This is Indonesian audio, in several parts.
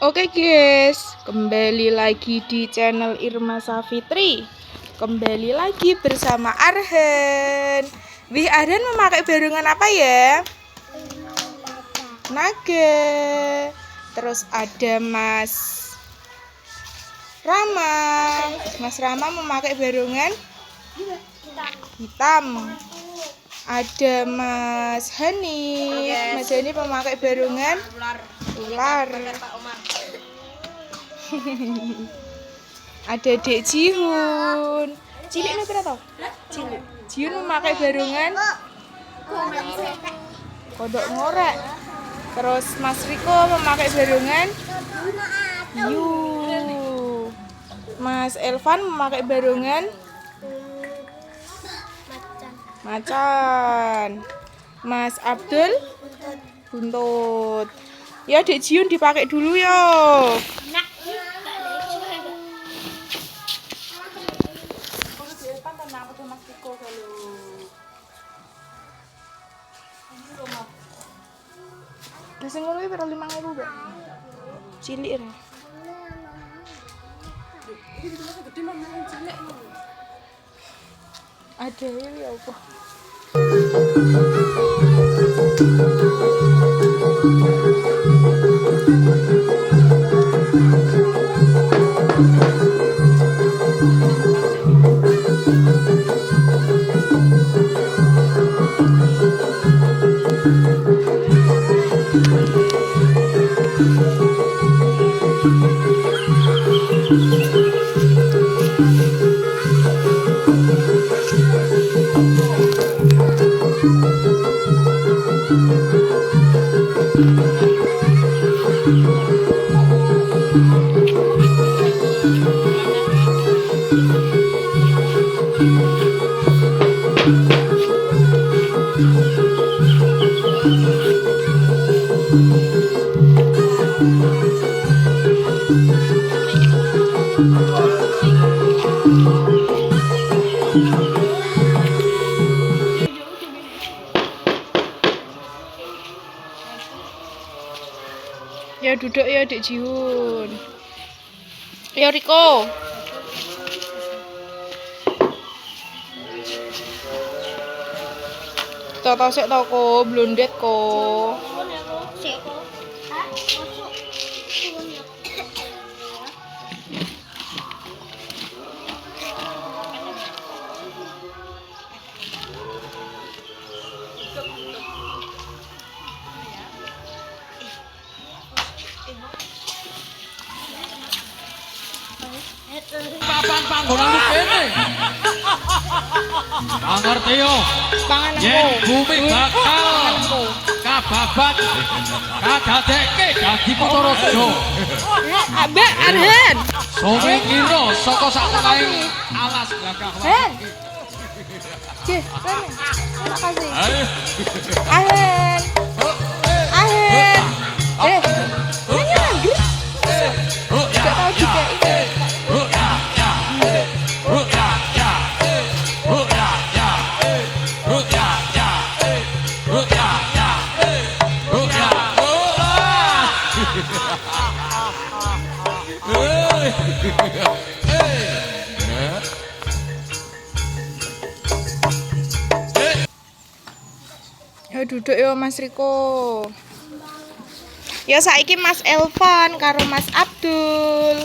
Oke guys, kembali lagi di channel Irma Safitri. Kembali lagi bersama Arhan. Wih, Arhan memakai barungan apa ya? Naga. Terus ada Mas Rama. Mas Rama memakai barungan hitam. Ada Mas Hani. Mas Hani memakai barungan ular. Ada Dek Jihun. Cilik nih berapa? Cilik. Jihun memakai barungan kodok ngorek. Terus Mas Riko memakai barungan hiu. Mas Elvan memakai barungan macan. Mas Abdul buntut. Ya Dek Jihun dipakai dulu yo. Sing ngono iki piro 5.000, Mbak? Cilik ra. Ada ya apa? Ya duduk ya Dek Jihun. Ya Riko. Toto sik to ko, blondet ko. Papan panggonan kene. Pangerti yo. Yen bumi bakal kababat kadadekke dadi Ponorogo. Mbak Arhan. Somi kira saka sakulaing alas gagah. Cih, terima kasih. Arhan. Arhan. Nanya lagi. Gak tahu juga ini. Ya duduk yo Mas Riko. Ya saiki Mas Elvan karo Mas Abdul.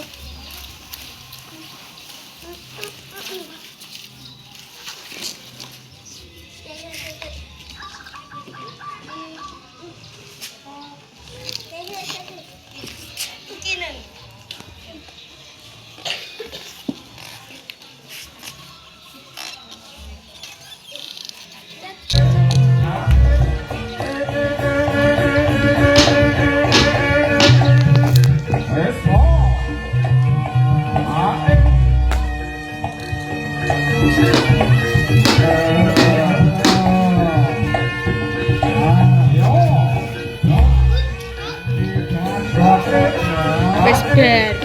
Wes bar.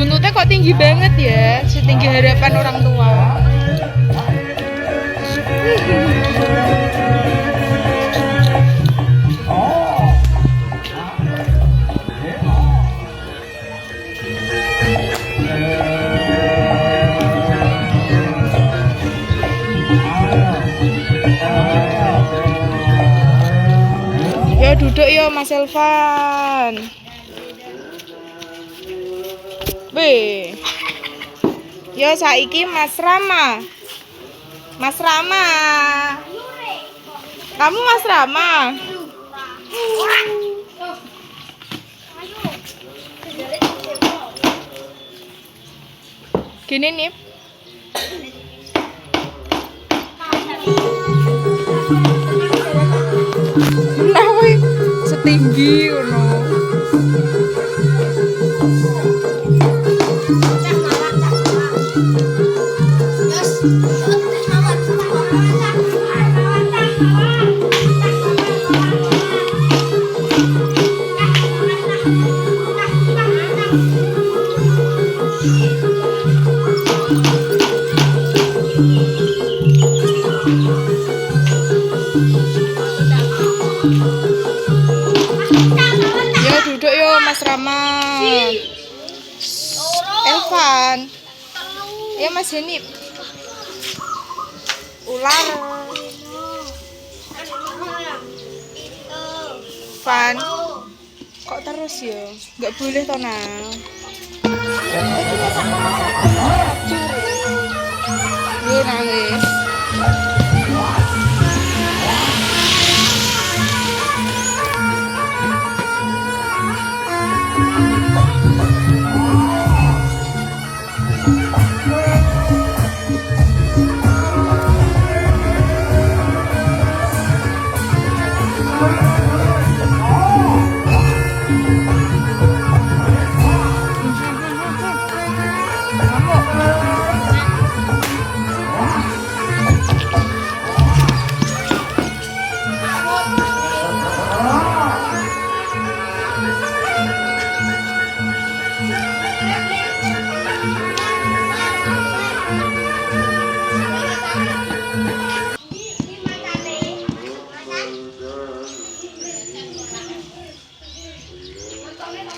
Buntutnya kok tinggi banget ya, setinggi harapan orang tua. Ya duduk ya Mas Elvan. Weh. Yo saiki Mas Rama. Mas Rama. Kamu Mas Rama. Gini nih. Nah, weh, setinggi ngono. Ya duduk yo Mas Rama. Elvan. Ya Mas Jenip. Ular. Van. Kok terus ya? Nggak boleh toh nah. Lu nangis.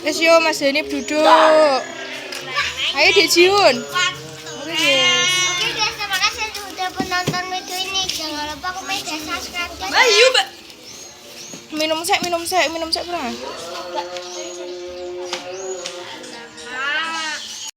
Wes yo Mas Denip duduk. Ayo Dek Jiun. Oke guys. Oke guys, terima kasih sudah menonton video ini. Jangan lupa komen dan subscribe guys. Ayo, Mbak. Minum sek, pernah?